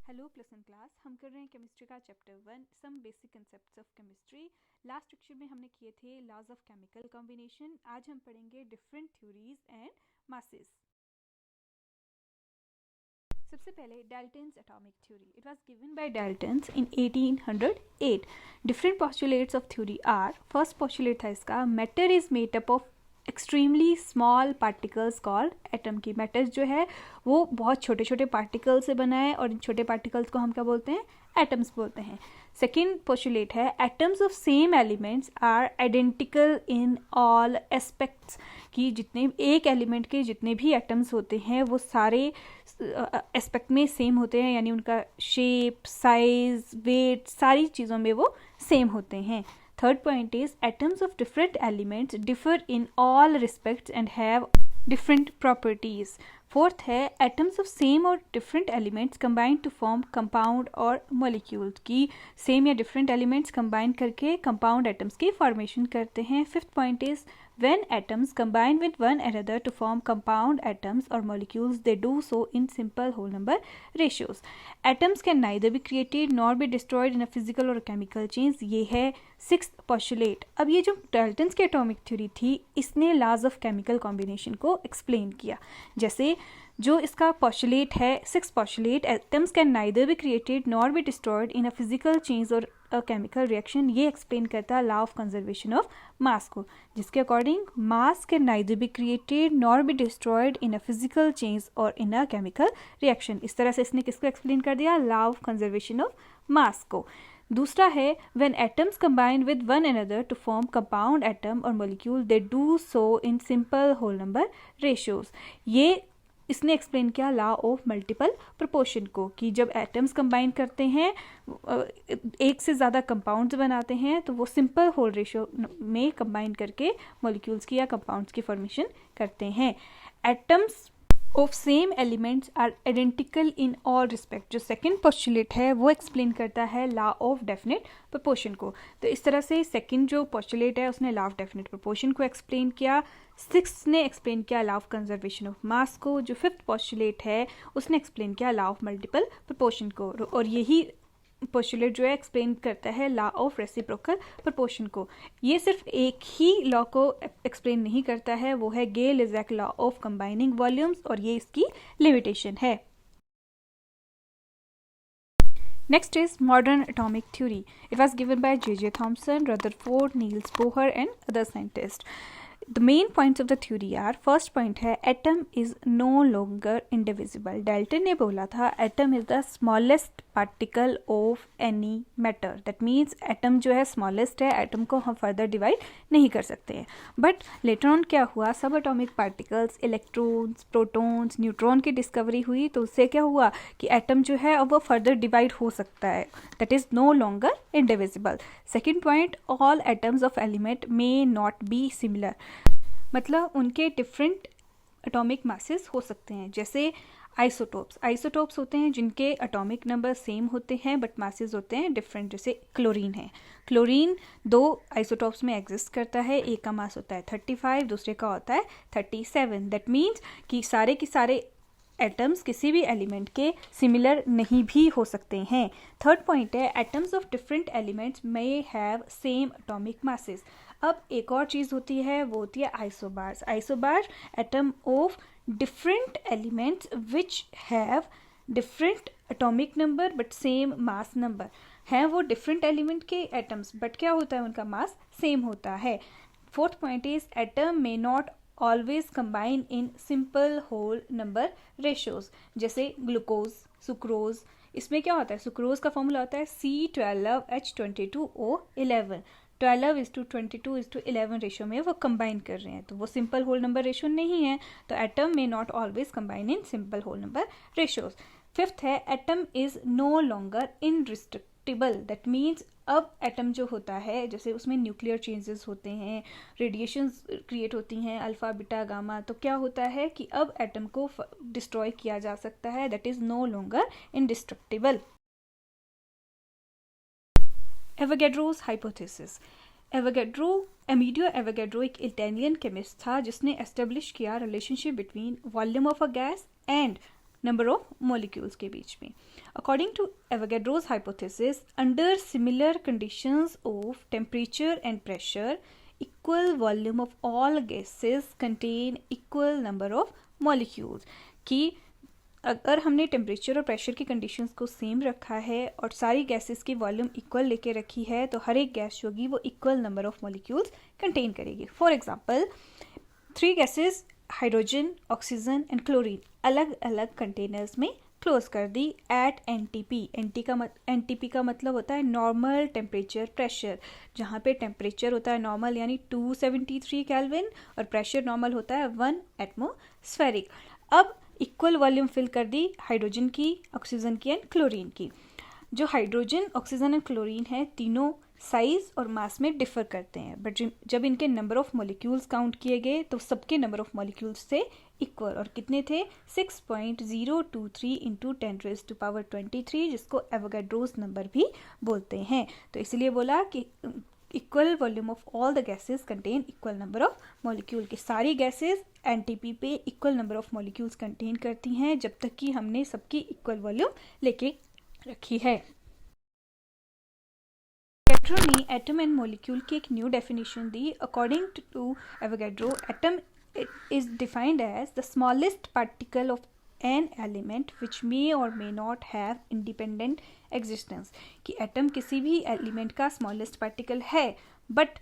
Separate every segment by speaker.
Speaker 1: Hello प्लसन class, हम कर रहे हैं केमिस्ट्री का chapter 1 some basic concepts of chemistry. Last lecture में हमने किए थे लॉज ऑफ केमिकल कॉम्बिनेशन। आज हम पढ़ेंगे डिफरेंट थ्योरीज एंड मासेस। सबसे पहले Dalton's atomic theory. It was given by Dalton's in 1808। Different postulates of theory are, first postulate था इसका, matter is made up of extremely small particles called atom. की matter जो है वो बहुत छोटे छोटे पार्टिकल से बना है और इन छोटे पार्टिकल्स को हम क्या बोलते हैं? एटम्स बोलते हैं। सेकेंड पोस्टुलेट है atoms of same elements are identical in all aspects. कि जितने एक एलिमेंट के जितने भी एटम्स होते हैं वो सारे एस्पेक्ट में सेम होते हैं, यानी उनका शेप, साइज, वेट, सारी चीज़ों में वो सेम होते हैं। Third point is atoms of different elements differ in all respects and have different properties. Fourth है atoms of same और different elements combine to form compound और molecules। की same या different elements combine करके compound atoms की formation करते हैं। Fifth point is when atoms combine with one another to form compound atoms or molecules, they do so in simple whole number ratios. Atoms can neither be created nor be destroyed in a physical or chemical change. ये है sixth postulate. अब ये जो Dalton's की atomic theory थी, इसने laws of chemical combination को explain किया। जैसे जो इसका पोस्टुलेट है, six postulate, atoms can neither be created nor be destroyed in a physical change और अ केमिकल रिएक्शन। ये एक्सप्लेन करता है law of conservation of mass को, जिसके according mass can neither be created nor be destroyed in a physical change और इन a chemical reaction. इस तरह से इसने किसको एक्सप्लेन कर दिया? Law of conservation of mass को। दूसरा है when atoms combine with one another to form compound atom or molecule, they do so in simple whole number ratios। ये इसने एक्सप्लेन किया लॉ ऑफ मल्टीपल प्रोपोर्शन को, कि जब एटम्स कंबाइन करते हैं, एक से ज़्यादा कंपाउंड्स बनाते हैं, तो वो सिंपल होल रेशियो में कंबाइन करके मॉलिक्यूल्स की या कंपाउंड्स की फॉर्मेशन करते हैं। Atoms of same elements are identical in all respect. जो सेकेंड पोस्टुलेट है वो एक्सप्लेन करता है लॉ ऑफ डेफिनेट प्रोपोर्शन को। तो इस तरह से सेकेंड जो पोस्टुलेट है उसने लॉ ऑफ डेफिनेट प्रोपोर्शन को एक्सप्लेन किया। सिक्स ने एक्सप्लेन किया law of conservation of mass को। जो फिफ्थ पोस्टुलेट है उसने एक्सप्लेन किया लॉ ऑफ मल्टीपल प्रोपोर्शन को, और यही पोस्टुलेट जो है एक्सप्लेन करता है लॉ ऑफ रेसिप्रोकल प्रोपोर्शन को। ये सिर्फ एक ही लॉ को एक्सप्लेन नहीं करता है, वो है गे-लेज़ेक लॉ ऑफ कंबाइनिंग वॉल्यूम्स, और ये इसकी लिमिटेशन है। Next is modern atomic theory. It was given by J.J. Thomson, Rutherford, Niels Bohr and other scientists. The main points of the theory are, first point है atom is no longer indivisible. Dalton ने बोला था atom is the smallest particle of any matter. That means atom जो है smallest है, atom को हम further divide नहीं कर सकते हैं। But later on क्या हुआ, सब atomic particles, electrons, protons, neutron की discovery हुई, तो उससे क्या हुआ कि atom जो है अब वो further divide हो सकता है। That is no longer indivisible. Second point, all atoms of element may not be similar. मतलब उनके डिफरेंट एटॉमिक मासेस हो सकते हैं। जैसे आइसोटोप्स होते हैं जिनके एटॉमिक नंबर सेम होते हैं बट मासेस होते हैं डिफरेंट। जैसे क्लोरीन है, क्लोरीन दो आइसोटोप्स में एग्जिस्ट करता है, एक का मास होता है 35, दूसरे का होता है 37। दैट मीन्स कि सारे के सारे एटम्स किसी भी एलिमेंट के सिमिलर नहीं भी हो सकते हैं। थर्ड पॉइंट है atoms of different elements may have same atomic masses. अब एक और चीज़ होती है, वो होती है isobars. Isobar atom of different elements which have different atomic number but same mass number. हैं वो डिफरेंट एलिमेंट के एटम्स बट क्या होता है, उनका मास सेम होता है। Fourth point is atom may not always combine in simple whole number ratios. जैसे ग्लूकोज, सुक्रोज, इसमें क्या होता है, सुक्रोज का फॉर्मूला होता है C12H22O11। 12:22:11 रेशियो में वो कंबाइन कर रहे हैं, तो वो सिंपल होल नंबर रेशियो नहीं है। तो एटम में not always combine in simple whole number ratios. Fifth है atom is no longer indestructible. That means अब एटम जो होता है, जैसे उसमें न्यूक्लियर चेंजेस होते हैं, रेडिएशंस क्रिएट होती हैं, अल्फा, बीटा, गामा, तो क्या होता है कि अब एटम को डिस्ट्रॉय किया जा सकता है। That is no longer indestructible. Avogadro's hypothesis. Amedeo Avogadro एक इटालियन केमिस्ट था जिसने एस्टेब्लिश किया relationship between volume of a gas and number of molecules के बीच में। According to Avogadro's hypothesis, under similar conditions of temperature and pressure, equal volume of all gases contain equal number of molecules, कि अगर हमने temperature और pressure की conditions को same रखा है और सारी गैसेस की वॉल्यूम इक्वल लेके रखी है, तो हर एक गैस जो होगी वो equal number of molecules contain करेगी। For example 3 gases hydrogen, oxygen and chlorine अलग अलग कंटेनर्स में क्लोज कर दी एट एनटीपी। एनटीपी का मतलब होता है नॉर्मल टेम्परेचर प्रेशर, जहाँ पे टेम्परेचर होता है नॉर्मल यानी 273 केल्विन और प्रेशर नॉर्मल होता है 1 एटमॉस्फेरिक। अब इक्वल वॉल्यूम फिल कर दी हाइड्रोजन की, ऑक्सीजन की एंड क्लोरीन की। जो हाइड्रोजन, ऑक्सीजन एंड क्लोरीन है, तीनों साइज और मास में डिफर करते हैं, बट जब इनके नंबर ऑफ मॉलिक्यूल्स काउंट किए गए तो सबके नंबर ऑफ मॉलिक्यूल्स से इक्वल, और कितने थे 6.023 इंटू 10⁻23, जिसको एवोगैड्रोस नंबर भी बोलते हैं। तो इसलिए बोला कि equal volume of all the gases contain equal number of molecule, की सारी गैसेस एनटीपी पे equal number of molecules contain करती हैं जब तक कि हमने सबकी इक्वल वॉल्यूम लेके रखी है। एवोगैड्रो ने एटम एंड मॉलिक्यूल की एक न्यू डेफिनेशन दी। According to Avogadro, atom is defined as the smallest particle of an element which may or may not have independent existence, कि एटम किसी भी एलिमेंट का स्मॉलेस्ट पार्टिकल है but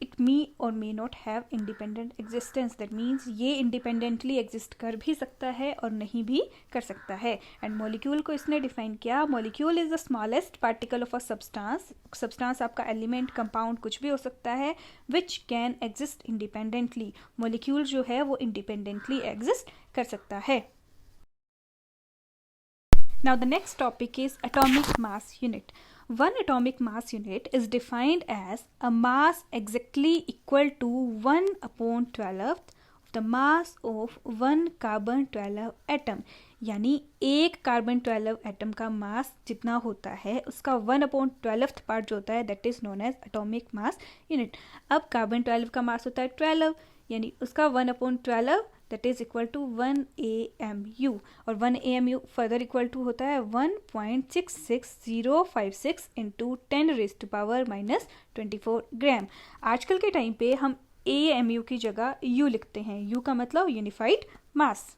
Speaker 1: it may और may not have independent existence. That means ये independently exist कर भी सकता है और नहीं भी कर सकता है। एंड मॉलिक्यूल को इसने डिफाइन किया, molecule is the smallest particle of a substance. Substance आपका एलिमेंट, कंपाउंड कुछ भी हो सकता है, which can exist independently. Molecule जो है वो इंडिपेंडेंटली एग्जिस्ट कर सकता है। Now the next topic is atomic mass unit. One atomic mass unit is defined as a mass exactly equal to 1/12 of the mass of one carbon 12 atom. यानी एक carbon 12 atom का मास जितना होता है उसका 1/12 पार्ट जो होता है that is known as atomic mass unit. अब कार्बन 12 का मास होता है 12, यानी उसका 1/12 that is equal to 1 AMU, और 1 AMU फर्दर इक्वल टू होता है 1.66056 इंटू 10⁻⁻24 ग्राम। आजकल के टाइम पे हम AMU की जगह U लिखते हैं। U का मतलब unified mass.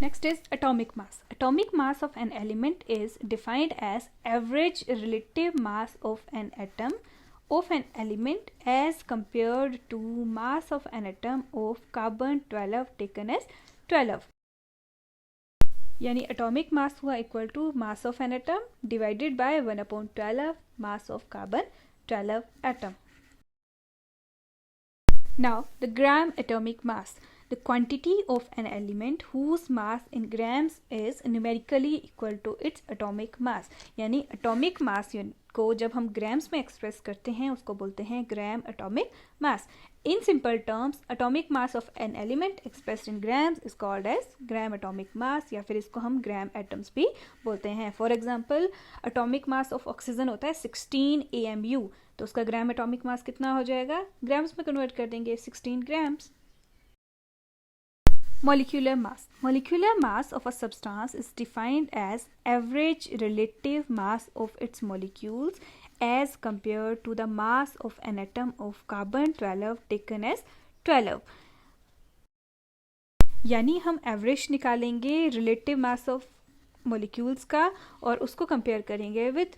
Speaker 1: Next is atomic mass. Atomic mass of an element is defined as average relative mass of an atom of an element as compared to mass of an atom of carbon 12 taken as 12. यानी atomic mass हुआ equal to mass of an atom divided by 1/12 mass of carbon 12 atom. Now the gram atomic mass. The quantity of an element whose mass in grams is numerically equal to its atomic mass. यानी atomic mass को जब हम grams में express करते हैं उसको बोलते हैं gram atomic mass. In simple terms, atomic mass of an element expressed in grams is called as gram atomic mass, या फिर इसको हम ग्राम एटम्स भी बोलते हैं। For example atomic mass of oxygen होता है 16 AMU, तो उसका ग्राम एटॉमिक मास कितना हो जाएगा, ग्राम्स में कन्वर्ट कर देंगे 16 grams. Molecular mass. Molecular mass of a substance is defined as average relative mass of its molecules as compared to the mass of an atom of carbon 12 taken as 12. यानी हम average निकालेंगे relative mass of molecules का और उसको compare करेंगे with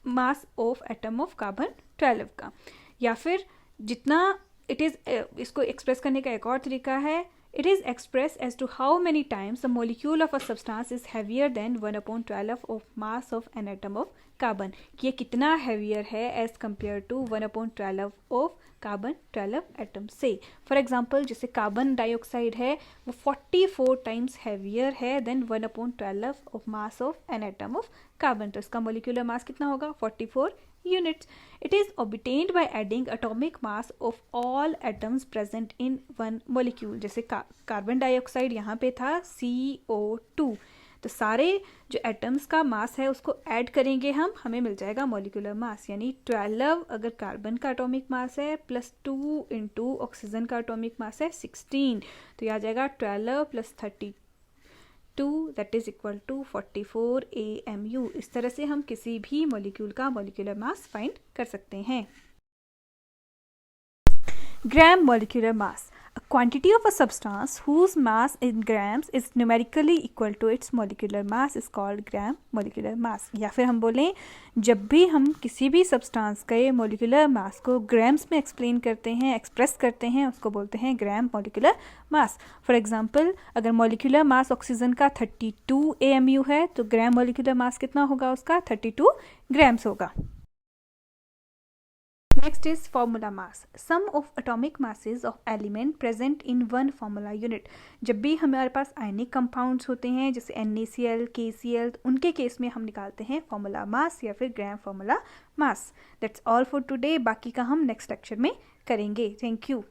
Speaker 1: mass of atom of carbon 12 का, या फिर जितना इट इज़, इसको एक्सप्रेस करने का एक और तरीका है, it is expressed as to how many times the molecule of a substance is heavier than 1/12 of mass of an atom of carbon, कि ये कितना heavier है as compared to 1/12 of carbon 12 atom से। फॉर एग्जाम्पल जैसे carbon dioxide है वो 44 times heavier है than 1/12 of mass of an atom of carbon, तो इसका मोलिकुलर मास कितना होगा 44 units. It is obtained by adding atomic mass of all atoms present in one molecule. जैसे carbon dioxide यहाँ पे था CO2, तो सारे जो एटम्स का मास है उसको ऐड करेंगे हम, हमें मिल जाएगा मॉलिक्यूलर मास, यानी 12 अगर कार्बन का एटॉमिक मास है प्लस 2 इंटू ऑक्सीजन का एटॉमिक मास है 16, तो यह आ जाएगा 12 plus 32 that is equal to 44 AMU। इस तरह से हम किसी भी मॉलिक्यूल का मॉलिक्यूलर मास फाइंड कर सकते हैं। Gram molecular mass, a quantity of a substance whose mass in grams is numerically equal to its molecular mass is called gram molecular mass। या फिर हम बोलें जब भी हम किसी भी सब्सटेंस के मोलिकुलर मास को ग्राम्स में एक्सप्लेन करते हैं, एक्सप्रेस करते हैं, उसको बोलते हैं gram molecular mass. For example अगर मोलिकुलर मास ऑक्सीजन का 32 AMU है तो ग्राम मोलिकुलर मास कितना होगा उसका, 32 ग्राम्स होगा। Next is formula mass, sum of atomic masses of element present in one formula unit। जब भी हमारे पास आयनिक कंपाउंड्स होते हैं जैसे NaCl, KCl, उनके केस में हम निकालते हैं फॉर्मूला मास या फिर gram formula mass. That's all for today, बाकी का हम नेक्स्ट लेक्चर में करेंगे। Thank you.